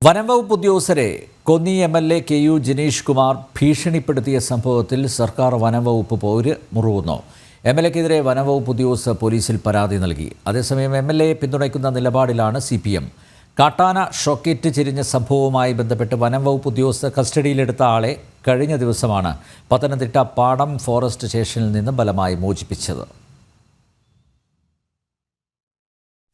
വനം വകുപ്പ് ഉദ്യോഗസ്ഥരെ കോന്നി എം.എൽ.എ. കെ.യു. ജിനീഷ് കുമാർ ഭീഷണിപ്പെടുത്തിയ സംഭവത്തിൽ സർക്കാർ വനം വകുപ്പ് പോര് മുറുകുന്നു. എം.എൽ.എക്കെതിരെ വനം വകുപ്പ് ഉദ്യോഗസ്ഥർ പോലീസിൽ പരാതി നൽകി. അതേസമയം എം.എൽ.എയെ പിന്തുണയ്ക്കുന്ന നിലപാടിലാണ് CPM. കാട്ടാന ഷോക്കേറ്റ് ചെരിഞ്ഞ സംഭവവുമായി ബന്ധപ്പെട്ട് വനം വകുപ്പ് ഉദ്യോഗസ്ഥർ കസ്റ്റഡിയിലെടുത്ത ആളെ കഴിഞ്ഞ ദിവസമാണ് പത്തനംതിട്ട പാടം ഫോറസ്റ്റ് സ്റ്റേഷനിൽ നിന്ന് ബലമായി മോചിപ്പിച്ചത്.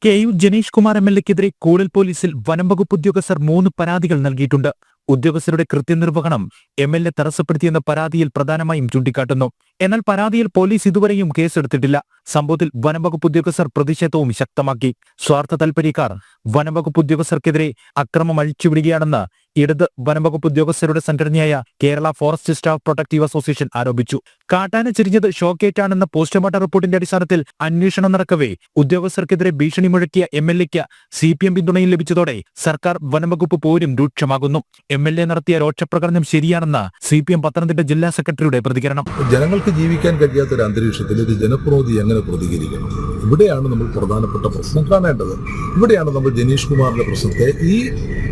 കെ.യു. ജിനീഷ് കുമാർ എം.എൽ.എക്കെതിരെ കൂടൽ പോലീസിൽ വനം വകുപ്പ് ഉദ്യോഗസ്ഥർ 3 പരാതികൾ നൽകിയിട്ടുണ്ട്. ഉദ്യോഗസ്ഥരുടെ കൃത്യനിർവഹണം എം.എൽ.എ തടസ്സപ്പെടുത്തിയെന്ന പരാതിയിൽ പ്രധാനമായും ചൂണ്ടിക്കാട്ടുന്നു. എന്നാൽ പരാതിയിൽ പോലീസ് ഇതുവരെയും കേസെടുത്തിട്ടില്ല. സംഭവത്തിൽ വനം വകുപ്പ് ഉദ്യോഗസ്ഥർ പ്രതിഷേധവും ശക്തമാക്കി. സ്വാർത്ഥ താൽപര്യക്കാർ വനം വകുപ്പ് ഉദ്യോഗസ്ഥർക്കെതിരെ അക്രമം അഴിച്ചുവിടുകയാണെന്ന് ഇടത് വനം വകുപ്പ് ഉദ്യോഗസ്ഥരുടെ സംഘടനയായ Kerala forest staff protective association ആരോപിച്ചു. കാട്ടാന ചെരിഞ്ഞത് ഷോക്കേറ്റാണെന്ന പോസ്റ്റ്മോർട്ടം റിപ്പോർട്ടിന്റെ അടിസ്ഥാനത്തിൽ അന്വേഷണം നടക്കവേ ഉദ്യോഗസ്ഥർക്കെതിരെ ഭീഷണി മുഴക്കിയ എം.എൽ.എക്ക് CPM പിന്തുണയും ലഭിച്ചതോടെ സർക്കാർ വനംവകുപ്പ് പോരും രൂക്ഷമാകുന്നു. എം.എൽ.എ നടത്തിയ രോക്ഷപ്രകടനം ശരിയാണെന്ന് CPM പത്തനംതിട്ട ജില്ലാ സെക്രട്ടറിയുടെ പ്രതികരണം. ജനങ്ങൾക്ക് ജീവിക്കാൻ കഴിയാത്ത ഒരു അന്തരീക്ഷത്തിൽ ഒരു ജനപ്രതിനിധി എങ്ങനെ പ്രതികരിക്കണം? ഇവിടെയാണ് നമ്മൾ പ്രധാനപ്പെട്ട പ്രശ്നം കാണേണ്ടത്. ഇവിടെയാണ് നമ്മൾ ജിനീഷ് കുമാറിന്റെ പ്രശ്നത്തെ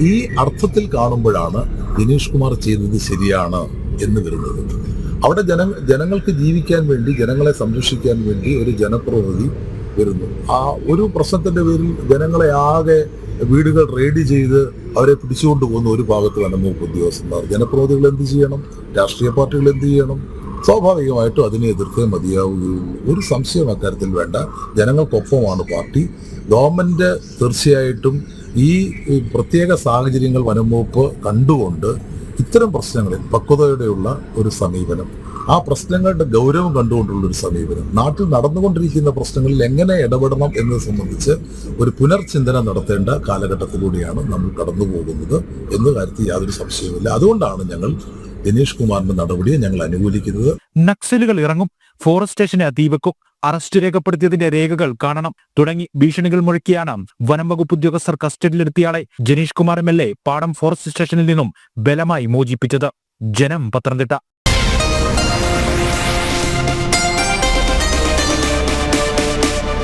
ഈ അർത്ഥത്തിൽ കാണുമ്പോഴാണ് ജിനീഷ് കുമാർ ചെയ്തത് ശരിയാണ് എന്ന് വരുന്നത്. അവിടെ ജനങ്ങൾക്ക് ജീവിക്കാൻ വേണ്ടി, ജനങ്ങളെ സംരക്ഷിക്കാൻ വേണ്ടി ഒരു ജനപ്രതിനിധി വരുന്നു. ആ ഒരു പ്രശ്നത്തിന്റെ പേരിൽ ജനങ്ങളെ ആകെ വീടുകൾ റെയ്ഡ് ചെയ്ത് അവരെ പിടിച്ചുകൊണ്ട് പോകുന്ന ഒരു ഭാഗത്ത് വനം വകുപ്പ് ഉദ്യോഗസ്ഥന്മാർ. ജനപ്രതിനിധികൾ എന്ത് ചെയ്യണം? രാഷ്ട്രീയ പാർട്ടികൾ എന്ത് ചെയ്യണം? സ്വാഭാവികമായിട്ടും അതിനെ എതിർത്തേ മതിയാവുകയുള്ളൂ. ഒരു സംശയം അക്കാര്യത്തിൽ വേണ്ട. ജനങ്ങൾക്കൊപ്പമാണ് പാർട്ടി. ഗവൺമെന്റ് തീർച്ചയായിട്ടും ഈ പ്രത്യേക സാഹചര്യങ്ങൾ വനം വകുപ്പ് കണ്ടുകൊണ്ട് ഇത്തരം പ്രശ്നങ്ങളിൽ പക്വതയോടെയുള്ള ഒരു സമീപനം, ആ പ്രശ്നങ്ങളുടെ ഗൗരവം കണ്ടുകൊണ്ടുള്ള ഒരു സമീപനം, നാട്ടിൽ നടന്നുകൊണ്ടിരിക്കുന്ന പ്രശ്നങ്ങളിൽ എങ്ങനെ ഇടപെടണം എന്നത് സംബന്ധിച്ച് ഒരു പുനർചിന്തന നടത്തേണ്ട കാലഘട്ടത്തിലൂടെയാണ് നമ്മൾ കടന്നു പോകുന്നത് എന്ന കാര്യത്തിൽ യാതൊരു സംശയവുമില്ല. അതുകൊണ്ടാണ് ഞങ്ങൾ ജിനീഷ് കുമാറിന്റെ നടപടിയെ ഞങ്ങൾ അനുകൂലിക്കുന്നത്. നക്സലുകൾ ഇറങ്ങും, ഫോറസ്റ്റ് സ്റ്റേഷനെ തീവെക്കും, അറസ്റ്റ് രേഖപ്പെടുത്തിയതിന്റെ രേഖകൾ കാണണം തുടങ്ങി ഭീഷണികൾ മുഴക്കിയാണ് വനം വകുപ്പ് ഉദ്യോഗസ്ഥർ കസ്റ്റഡിയിലെടുത്തിയാളെ ജിനീഷ് കുമാർ എം.എൽ.എ പാടം ഫോറസ്റ്റ് സ്റ്റേഷനിൽ നിന്നും ബലമായി മോചിപ്പിച്ചത്. ജനം, പത്തനംതിട്ട.